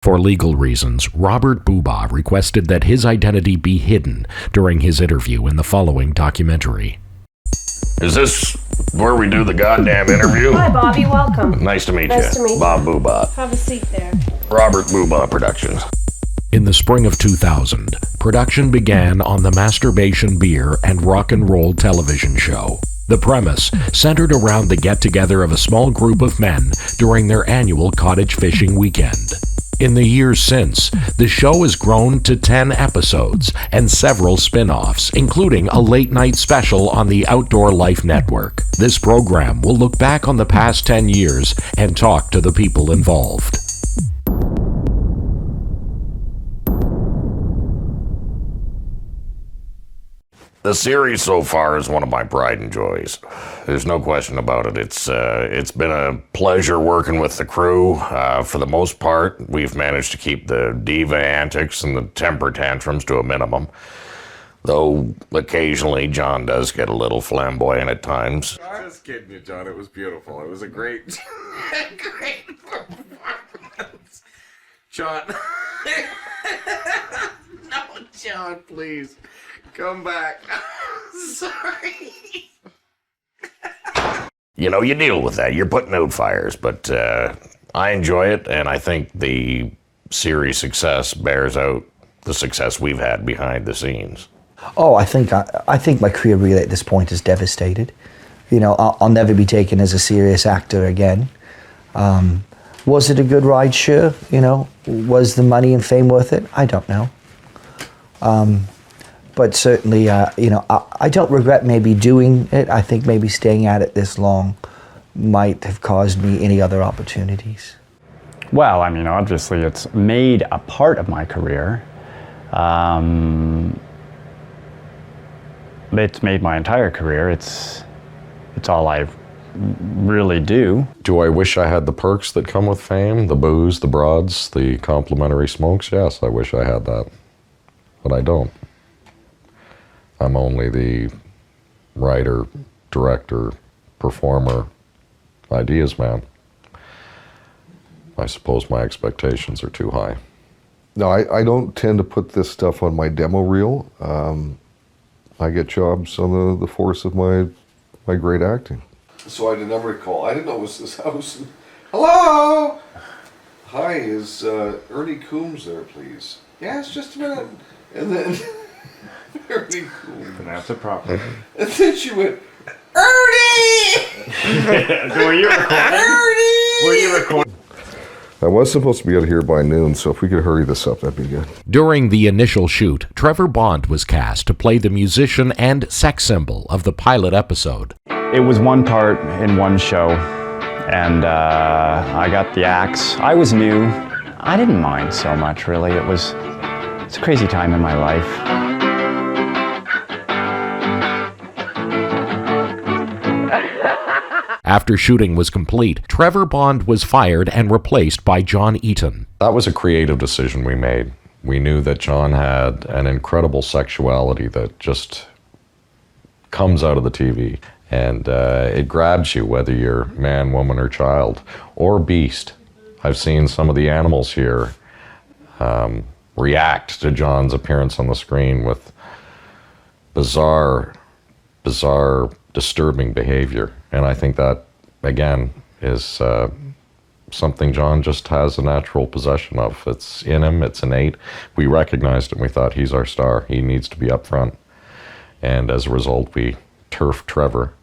For legal reasons, Robert Booba requested that his identity be hidden during his interview in the following documentary. Is this where we do the goddamn interview? Hi, Bobby. Welcome. Nice to meet Nice you. to meet you. Bob Booba. Have a seat there. Robert Booba Productions. In the spring of 2000, production began on the Masturbation beer and rock and roll television show. The premise centered around the get-together of a small group of men during their annual cottage fishing weekend. In the years since, the show has grown to 10 episodes and several spin-offs, including a late-night special on the Outdoor Life Network. This program will look back on the past 10 years and talk to the people involved. The series so far is one of my pride and joys. There's no question about it. It's been a pleasure working with the crew. For the most part, we've managed to keep the diva antics and the temper tantrums to a minimum. Though occasionally John does get a little flamboyant at times. Just kidding you, John. It was beautiful. It was a great, great performance. John. No, John, please. Come back. Sorry. You know, you deal with that. You're putting out fires, but I enjoy it, and I think the series success bears out the success we've had behind the scenes. Oh, I think my career really at this point is devastated. You know, I'll never be taken as a serious actor again. Was it a good ride? Sure. You know, was the money and fame worth it? I don't know. But certainly, you know, I don't regret maybe doing it. I think maybe staying at it this long might have caused me any other opportunities. Well, I mean, obviously it's made a part of my career. It's made my entire career. It's all I really do. Do I wish I had the perks that come with fame? The booze, the broads, the complimentary smokes? Yes, I wish I had that. But I don't. I'm only the writer, director, performer, ideas man. I suppose my expectations are too high. No, I don't tend to put this stuff on my demo reel. I get jobs on the force of my great acting. So I had a number to call. I didn't know it was this house. Hello? Hi, is Ernie Coombs there, please? Yes, just a minute. And then Ernie Coombs. Pronounce it properly. And then she went, Ernie! Were you recording? Ernie! Were you recording? I was supposed to be out of here by noon, so if we could hurry this up, that'd be good. During the initial shoot, Trevor Bond was cast to play the musician and sex symbol of the pilot episode. It was one part in one show, and I got the axe. I was new. I didn't mind so much, really. It's a crazy time in my life. After shooting was complete, Trevor Bond was fired and replaced by John Eaton. That was a creative decision we made. We knew that John had an incredible sexuality that just comes out of the TV. And it grabs you, whether you're man, woman, or child, or beast. I've seen some of the animals here react to John's appearance on the screen with bizarre, disturbing behavior. And I think that, again, is something John just has a natural possession of. It's in him, it's innate. We recognized it and we thought, he's our star. He needs to be up front. And as a result, we turfed Trevor,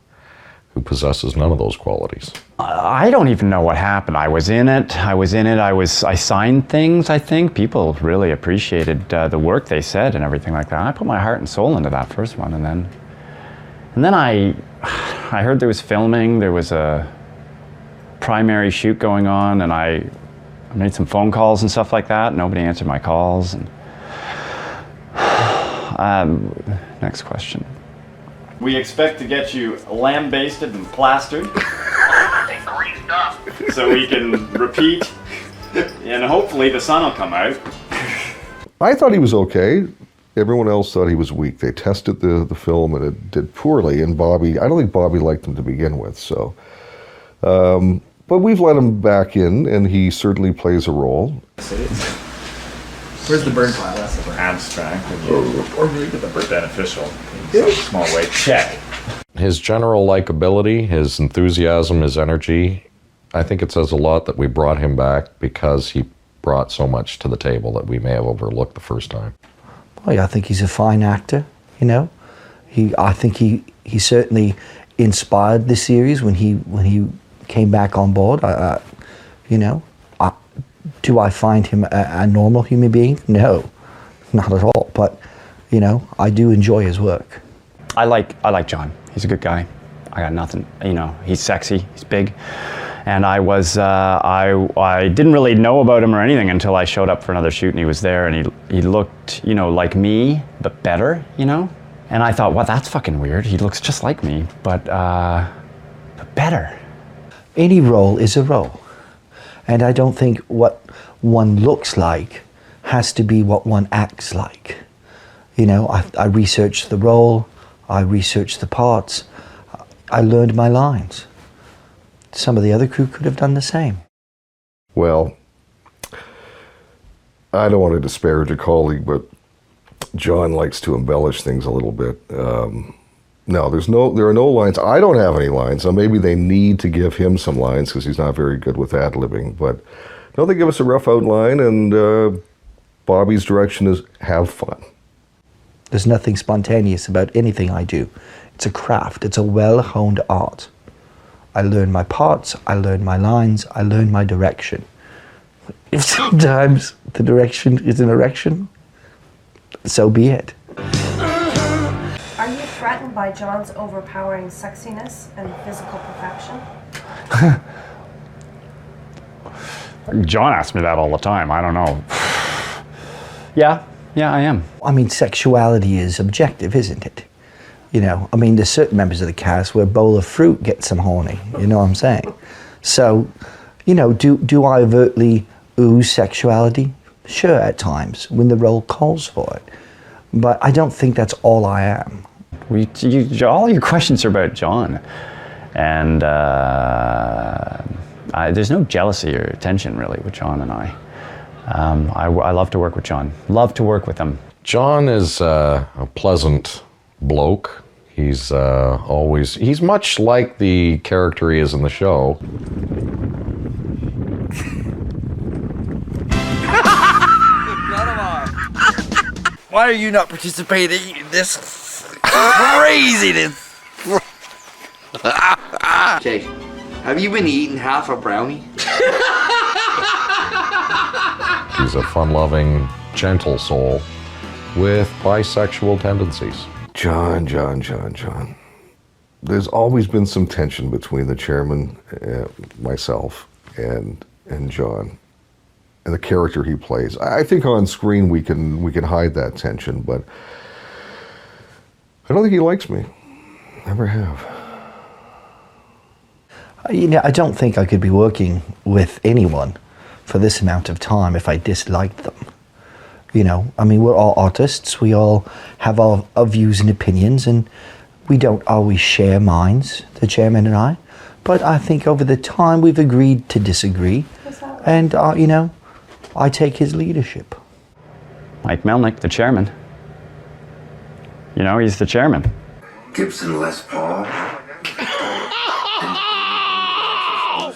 who possesses none of those qualities. I don't even know what happened. I was in it. I signed things, I think. People really appreciated the work they said and everything like that. I put my heart and soul into that first one, and then I heard there was filming, there was a primary shoot going on, and I made some phone calls and stuff like that. Nobody answered my calls. And next question. We expect to get you lambasted and plastered. And greased up. So we can repeat, and hopefully the sun will come out. I thought he was okay. Everyone else thought he was weak. They tested the film and it did poorly, and I don't think Bobby liked him to begin with, so. But we've let him back in, and he certainly plays a role. Where's the bird pile? That's the bird. Abstract, or make it the bird beneficial in some small way. Check. His general likability, his enthusiasm, his energy, I think it says a lot that we brought him back because he brought so much to the table that we may have overlooked the first time. Well, I think he's a fine actor, you know. I think he certainly inspired the series when he came back on board. You know, do I find him a normal human being? No, not at all. But you know, I do enjoy his work. I like John. He's a good guy. I got nothing. You know, he's sexy. He's big. And I didn't really know about him or anything until I showed up for another shoot and he was there and he looked, you know, like me, but better, you know? And I thought, well, that's fucking weird. He looks just like me, but better. Any role is a role. And I don't think what one looks like has to be what one acts like. You know, I researched the role, I researched the parts, I learned my lines. Some of the other crew could have done the same. Well, I don't want to disparage a colleague, but John likes to embellish things a little bit. No, there are no lines. I don't have any lines. So maybe they need to give him some lines because he's not very good with ad-libbing. But no, they give us a rough outline, and Bobby's direction is have fun. There's nothing spontaneous about anything I do. It's a craft. It's a well-honed art. I learn my parts, I learn my lines, I learn my direction. If sometimes the direction is an erection, so be it. Are you threatened by John's overpowering sexiness and physical perfection? John asks me that all the time. I don't know. Yeah, I am. I mean, sexuality is objective, isn't it? You know, I mean, there's certain members of the cast where a bowl of fruit gets them horny, you know what I'm saying? So, you know, do I overtly ooze sexuality? Sure, at times, when the role calls for it. But I don't think that's all I am. All your questions are about John. And there's no jealousy or tension, really, with John and I. I love to work with John. Love to work with him. John is a pleasant bloke. He's he's much like the character he is in the show. Why are you not participating in this craziness? Jake, have you been eating half a brownie? He's a fun-loving, gentle soul with bisexual tendencies. John. There's always been some tension between the chairman, myself, and John, and the character he plays. I think on screen we can hide that tension, but I don't think he likes me. Never have. You know, I don't think I could be working with anyone for this amount of time if I disliked them. You know, I mean, we're all artists. We all have our views and opinions, and we don't always share minds, the chairman and I. But I think over the time we've agreed to disagree. And, you know, I take his leadership. Mike Melnick, the chairman. You know, he's the chairman. Gibson Les Paul.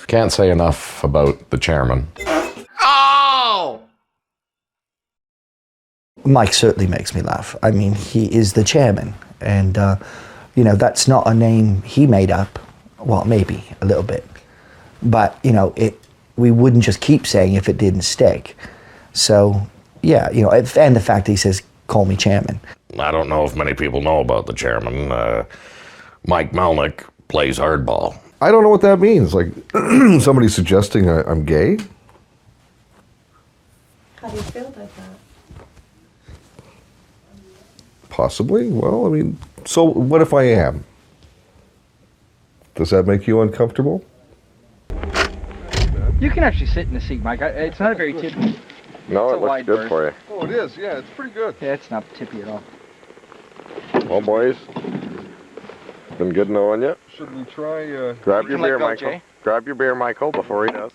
Can't say enough about the chairman. Mike certainly makes me laugh. I mean, he is the chairman, and you know, that's not a name he made up. Well, maybe a little bit, but you know, we wouldn't just keep saying if it didn't stick. So yeah, you know, and the fact that he says, "Call me chairman." I don't know if many people know about the chairman. Mike Melnick plays hardball. I don't know what that means. Like somebody suggesting I'm gay. How do you feel about that? Possibly. Well, I mean, so what if I am? Does that make you uncomfortable? You can actually sit in the seat, Mike. It's not a very tippy. No, It's it a looks wide good berth. for you. Oh, it is. Yeah, it's pretty good. Yeah, it's not tippy at all. Well, boys, been good knowing you. Should we try? Grab your can let beer, go, Michael. Jay. Grab your beer, Michael, before he does.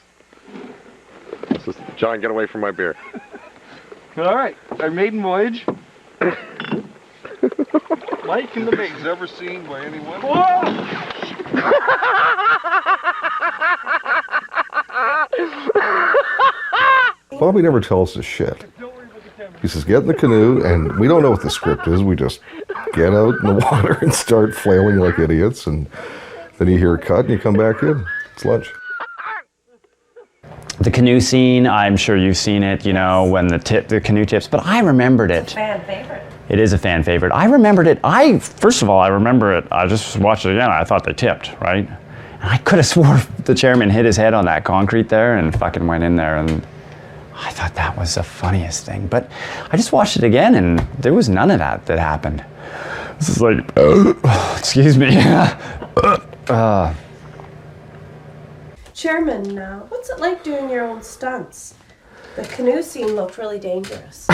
John, get away from my beer. All right, our maiden voyage. Mike and the Maid's ever seen by anyone? Bobby never tells us shit. He says, get in the canoe, and we don't know what the script is. We just get out in the water and start flailing like idiots, and then you hear a cut and you come back in. It's lunch. The canoe scene, I'm sure you've seen it, you know, when the canoe tips, but I remembered it. Fan favorite. It is a fan favorite. I remembered it. First of all, I remember it. I just watched it again. I thought they tipped, right? And I could have swore the chairman hit his head on that concrete there and fucking went in there, and I thought that was the funniest thing. But I just watched it again, and there was none of that happened. This is like, excuse me. Chairman, what's it like doing your own stunts? The canoe scene looked really dangerous.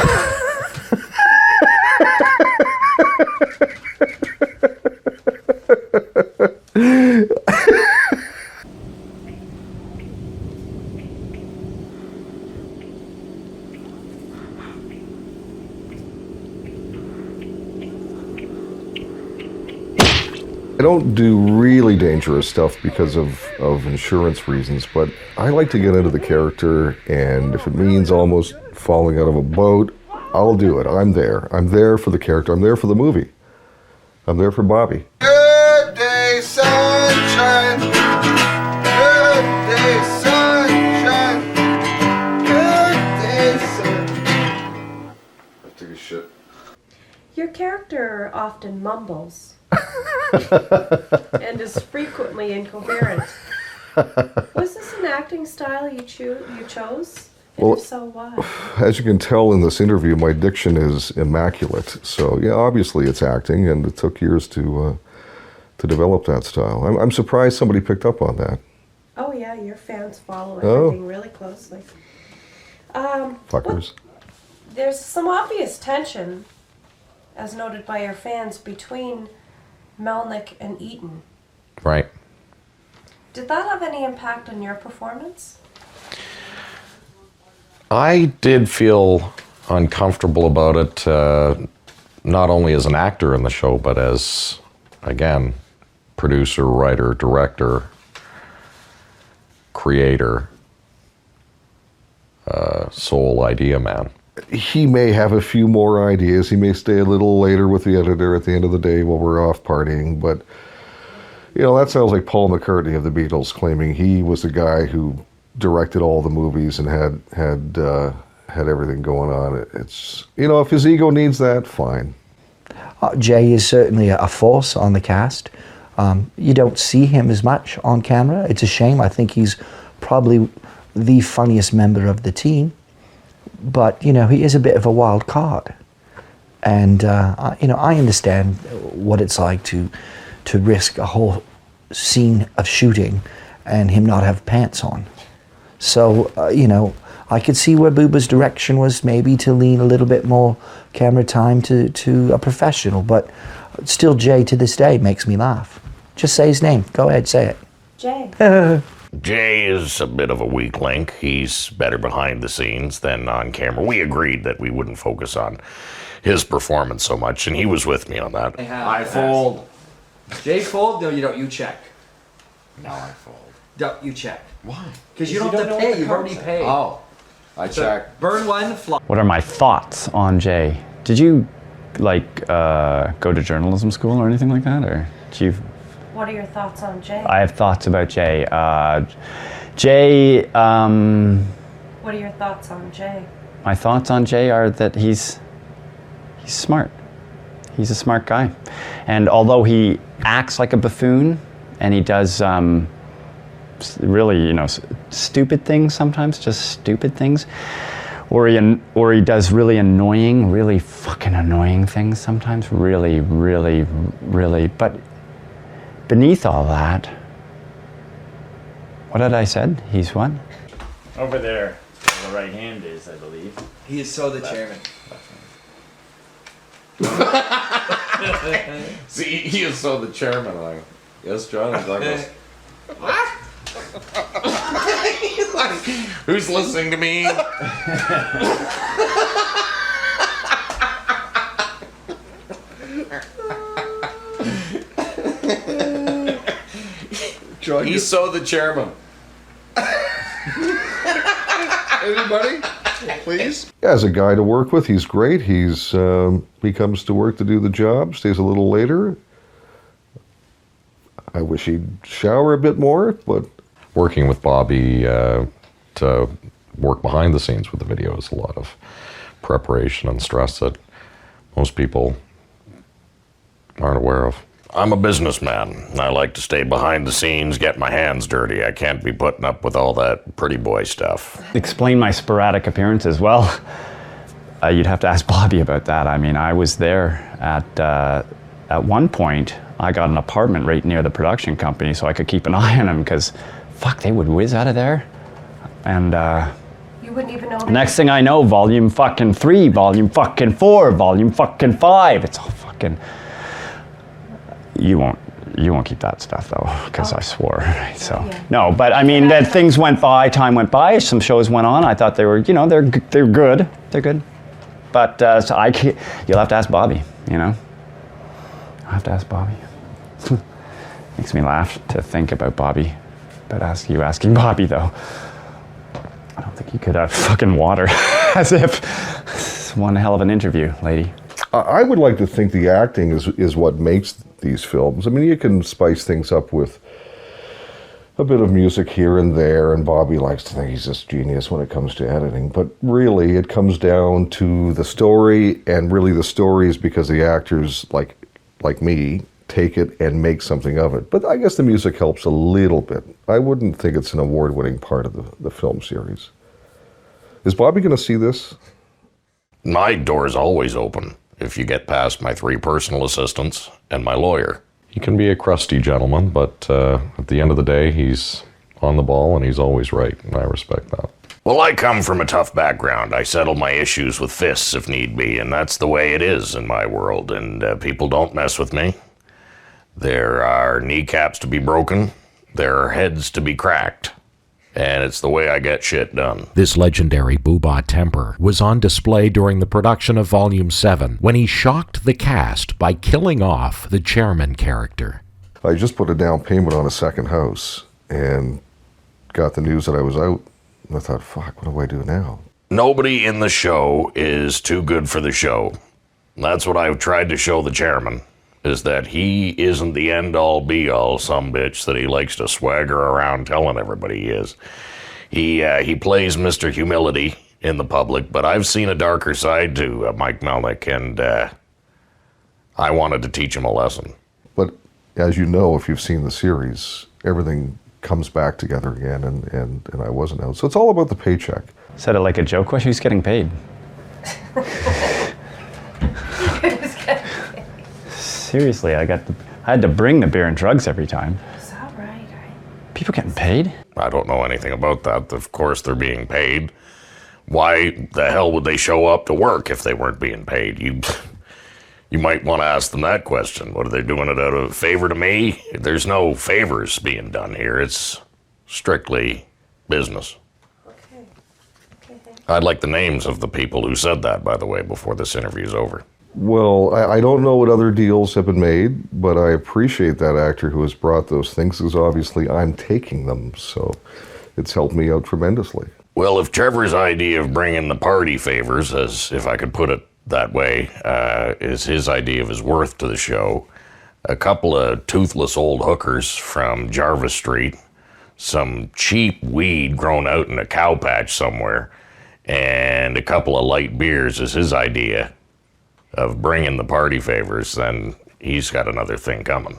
I don't do really dangerous stuff because of insurance reasons, but I like to get into the character, and if it means almost falling out of a boat, I'll do it. I'm there. I'm there for the character. I'm there for the movie. I'm there for Bobby. Good day, sunshine. Good day, sunshine. Good day, sunshine. I take a shit. Your character often mumbles and is frequently incoherent. Was this an acting style you chose? And Well, if so, why? As you can tell in this interview, my diction is immaculate. So yeah, obviously it's acting, and it took years to develop that style. I'm surprised somebody picked up on that. Oh yeah, your fans follow Oh. everything really closely. Fuckers. There's some obvious tension, as noted by your fans, between Melnick and Eaton. Right. Did that have any impact on your performance? I did feel uncomfortable about it, not only as an actor in the show, but as, again, producer, writer, director, creator, sole idea man. He may have a few more ideas. He may stay a little later with the editor at the end of the day while we're off partying. But, you know, that sounds like Paul McCartney of the Beatles claiming he was the guy who directed all the movies and had everything going on. It's, you know, if his ego needs that, fine. Jay is certainly a force on the cast. You don't see him as much on camera. It's a shame. I think he's probably the funniest member of the team. But, you know, he is a bit of a wild card. And, you know, I understand what it's like to risk a whole scene of shooting and him not have pants on. So, you know, I could see where Booba's direction was maybe to lean a little bit more camera time to a professional. But still, Jay to this day makes me laugh. Just say his name. Go ahead, say it. Jay. Jay is a bit of a weak link. He's better behind the scenes than on camera. We agreed that we wouldn't focus on his performance so much, and he was with me on that. I fold. Jay fold? No, you don't. You check. No, I fold. No, you check. Why? Because you don't have to pay. You've already paid. Oh, I check. Burn one, fly. What are my thoughts on Jay? Did you, like, go to journalism school or anything like that? Or did you... What are your thoughts on Jay? I have thoughts about Jay. Jay, What are your thoughts on Jay? my thoughts on Jay are that he's smart. He's a smart guy. And although he acts like a buffoon and he does really, you know, stupid things sometimes, just stupid things, or he does really annoying, really fucking annoying things sometimes, really, but beneath all that, what had I said? He's what? Over there, where the right hand is, I believe. He is so the chairman. See, he is so the chairman. Yes, John and Douglas. Who's listening to me? John, He's so the chairman. anybody? Please? Yeah, as a guy to work with, he's great. He comes to work to do the job, stays a little later. I wish he'd shower a bit more, but... Working with Bobby to work behind the scenes with the video is a lot of preparation and stress that most people aren't aware of. I'm a businessman. I like to stay behind the scenes, get my hands dirty. I can't be putting up with all that pretty boy stuff. Explain my sporadic appearances. Well, you'd have to ask Bobby about that. I mean, I was there at one point. I got an apartment right near the production company so I could keep an eye on him because, fuck, they would whiz out of there. And you wouldn't even know. Next thing I know, volume fucking 3, volume fucking 4, volume fucking 5. It's all fucking... You won't keep that stuff though, because I swore. Right? So no, but I mean that things went by, time went by. Some shows went on. I thought they were, they're good. They're good. But so you'll have to ask Bobby. I'll have to ask Bobby. Makes me laugh to think about Bobby. But asking Bobby though. I don't think you could have fucking water. As if it's one hell of an interview, lady. I would like to think the acting is what makes these films. I mean, you can spice things up with a bit of music here and there, and Bobby likes to think he's this genius when it comes to editing, but really it comes down to the story, and really the story is because the actors, like me, take it and make something of it. But I guess the music helps a little bit. I wouldn't think it's an award-winning part of the film series. Is Bobby going to see this? My door's always open. If you get past my 3 personal assistants and my lawyer. He can be a crusty gentleman, but at the end of the day, he's on the ball and he's always right, and I respect that. Well, I come from a tough background. I settle my issues with fists if need be, and that's the way it is in my world, and people don't mess with me. There are kneecaps to be broken. There are heads to be cracked. And it's the way I get shit done. This legendary Boobah temper was on display during the production of Volume 7 when he shocked the cast by killing off the chairman character. I just put a down payment on a second house and got the news that I was out. And I thought, fuck, what do I do now? Nobody in the show is too good for the show. That's what I've tried to show the chairman, is that he isn't the end-all, be-all sumbitch that he likes to swagger around telling everybody he is. He plays Mr. Humility in the public, but I've seen a darker side to Mike Melnick, and I wanted to teach him a lesson. But as you know, if you've seen the series, everything comes back together again, and I wasn't out. So it's all about the paycheck. Said it like a joke. Who's getting paid? Seriously, I had to bring the beer and drugs every time. Is that right? People getting paid? I don't know anything about that. Of course they're being paid. Why the hell would they show up to work if they weren't being paid? You might want to ask them that question. What, are they doing it out of favor to me? There's no favors being done here. It's strictly business. Okay, I'd like the names of the people who said that, by the way, before this interview's over. Well, I don't know what other deals have been made, but I appreciate that actor who has brought those things, because obviously I'm taking them, so it's helped me out tremendously. Well, if Trevor's idea of bringing the party favors, as if I could put it that way, is his idea of his worth to the show, a couple of toothless old hookers from Jarvis Street, some cheap weed grown out in a cow patch somewhere, and a couple of light beers is his idea of bringing the party favors, then he's got another thing coming.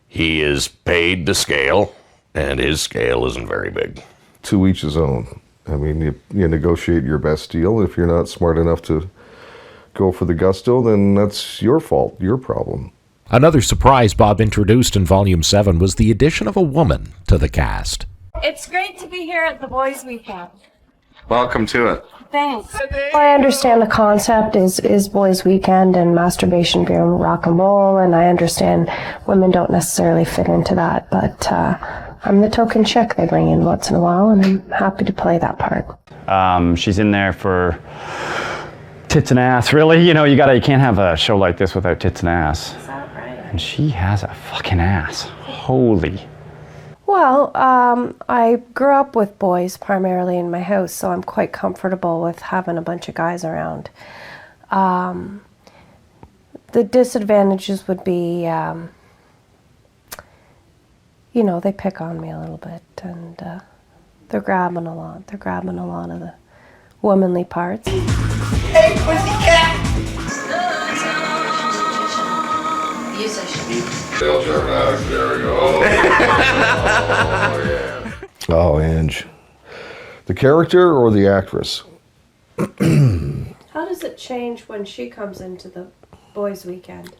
He is paid to scale, and his scale isn't very big. To each his own. I mean, you negotiate your best deal. If you're not smart enough to go for the gusto, then that's your fault, your problem. Another surprise Bob introduced in Volume 7 was the addition of a woman to the cast. It's great to be here at the Boys Weekend. Welcome to it. Thanks. I understand the concept is boys' weekend and masturbation, beer, and rock and roll, and I understand women don't necessarily fit into that, but I'm the token chick they bring in once in a while, and I'm happy to play that part. She's in there for tits and ass, really. You know, you can't have a show like this without tits and ass. Is that right? And she has a fucking ass. Holy. Well, I grew up with boys primarily in my house, so I'm quite comfortable with having a bunch of guys around. The disadvantages would be, you know, they pick on me a little bit, and they're grabbing a lot. They're grabbing a lot of the womanly parts. Hey, pussycat! There we go. Oh, yeah. Oh, Ange. The character or the actress? How does it change when she comes into the boys' weekend?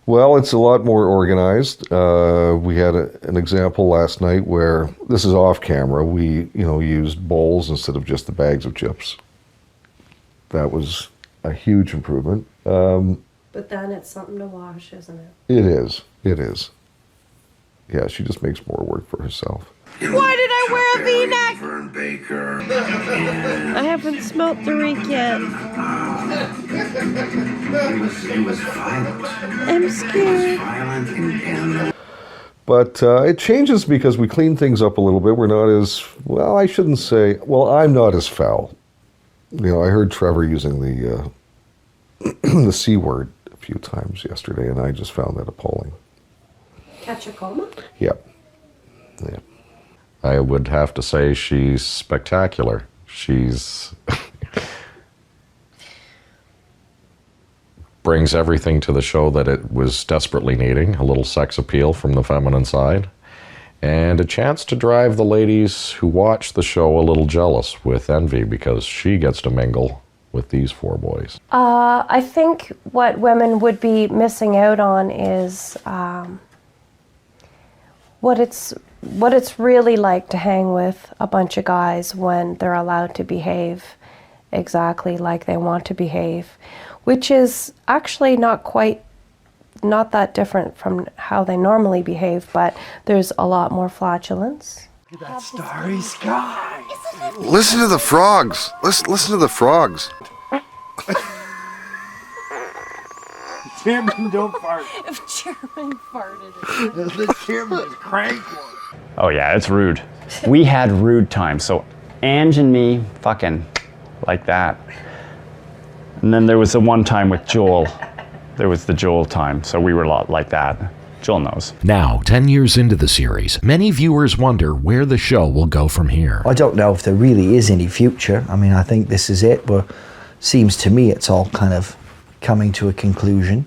Well, it's a lot more organized. We had an example last night where, this is off camera, we used bowls instead of just the bags of chips. That was a huge improvement. But then it's something to wash, isn't it? It is. It is. Yeah, she just makes more work for herself. Why did I wear a V-neck? Vern Baker. I haven't smelt the reek yet. It was violent. I'm scared. Violent and But it changes because we clean things up a little bit. We're not as, well, I shouldn't say, well, I'm not as foul. You know, I heard Trevor using the the C word a few times yesterday, and I just found that appalling. Catch a coma? Yep. Yeah. I would have to say she's spectacular. She's brings everything to the show that it was desperately needing, a little sex appeal from the feminine side, and a chance to drive the ladies who watch the show a little jealous with envy because she gets to mingle with these four boys. I think what women would be missing out on is what it's really like to hang with a bunch of guys when they're allowed to behave exactly like they want to behave, which is actually not that different from how they normally behave, but there's a lot more flatulence. Look at that starry sky. Listen to the frogs. Listen to the frogs. Chairman, don't fart. If Chairman farted. The chairman is crank one. Oh yeah, it's rude. We had rude times. So Ange and me, fucking like that. And then there was the one time with Joel. There was the Joel time. So we were a lot like that. Joel knows. Now, 10 years into the series, many viewers wonder where the show will go from here. I don't know if there really is any future. I mean, I think this is it, but seems to me it's all kind of coming to a conclusion.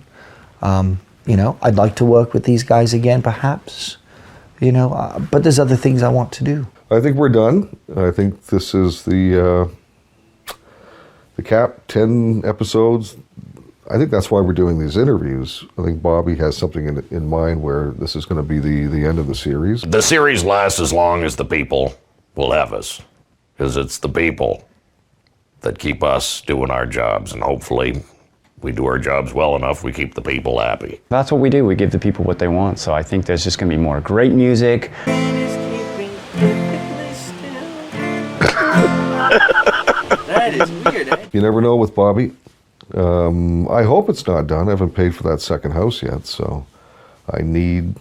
You know, I'd like to work with these guys again, perhaps. You know, but there's other things I want to do. I think we're done. I think this is the cap, 10 episodes. I think that's why we're doing these interviews. I think Bobby has something in mind where this is going to be the end of the series. The series lasts as long as the people will have us, because it's the people that keep us doing our jobs, and hopefully we do our jobs well enough, we keep the people happy. That's what we do. We give the people what they want. So I think there's just going to be more great music. That is weird, eh? You never know with Bobby. I hope it's not done. I haven't paid for that second house yet, so I need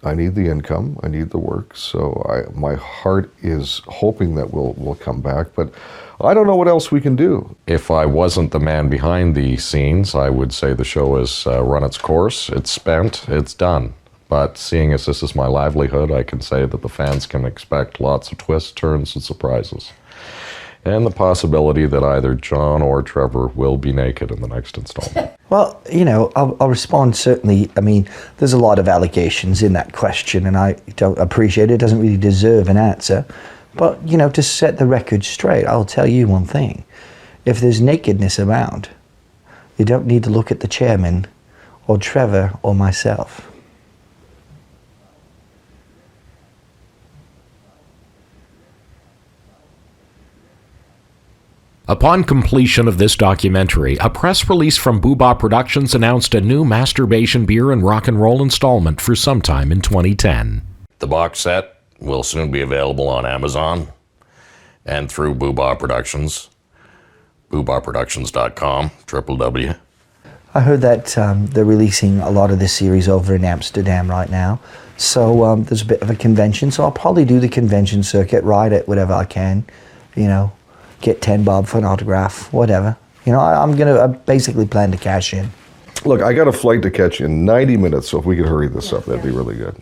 the income. I need the work. So my heart is hoping that we'll come back, but I don't know what else we can do. If I wasn't the man behind the scenes, I would say the show has run its course. It's spent. It's done. But seeing as this is my livelihood, I can say that the fans can expect lots of twists, turns, and surprises. And the possibility that either John or Trevor will be naked in the next installment. Well, you know, I'll respond certainly. I mean, there's a lot of allegations in that question, and I don't appreciate it. It doesn't really deserve an answer. But, you know, to set the record straight, I'll tell you one thing. If there's nakedness around, you don't need to look at the chairman or Trevor or myself. Upon completion of this documentary, a press release from Boobah Productions announced a new Masturbation beer and rock and roll installment for sometime in 2010. The box set will soon be available on Amazon and through Boobah Productions, boobahproductions.com, www. I heard that they're releasing a lot of this series over in Amsterdam right now. So there's a bit of a convention, so I'll probably do the convention circuit, ride it, whatever I can, you know, get 10 bob for an autograph, whatever. You know, I basically plan to cash in. Look, I got a flight to catch in 90 minutes, so if we could hurry this up, that'd be really good.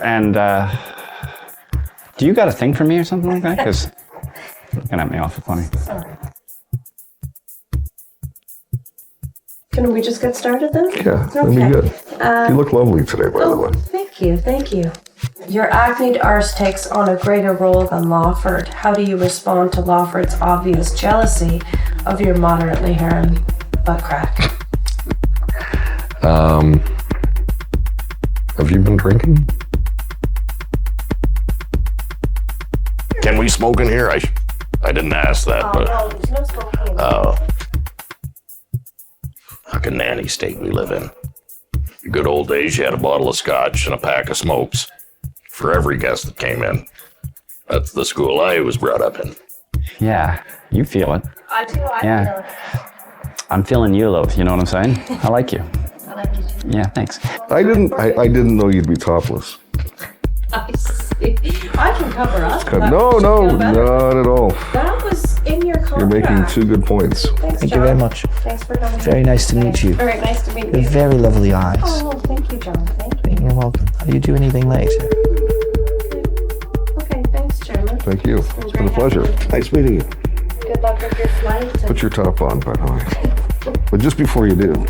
And do you got a thing for me or something like that? Because you're looking at me awful funny. Can we just get started then? Yeah, that'd be good. You look lovely today, by the way. Thank you, thank you. Your acne arse takes on a greater role than Lawford. How do you respond to Lawford's obvious jealousy of your moderately hairy butt crack? Have you been drinking? Can we smoke in here? I didn't ask that, but... No, there's no smoking. Oh. Fucking nanny state we live in. The good old days, you had a bottle of scotch and a pack of smokes for every guest that came in. That's the school I was brought up in. Yeah, you feel it. I do, I feel it. I'm feeling you, love. You know what I'm saying? I like you. I like you too. Yeah, thanks. I didn't know you'd be topless. I see. I can cover up. No, not at all. That was in your contract. You're making two good points. Thanks, Thank John. you very much. Thanks for coming. Very nice to meet you. All right, nice to meet you. You're very lovely eyes. Oh, thank you, John. Thank you. You're welcome. Do you do anything later? Okay, thanks, Chairman. Thank you. It's been a pleasure. Nice meeting you. Good luck with your flight. Put your top on, by the way. But just before you do,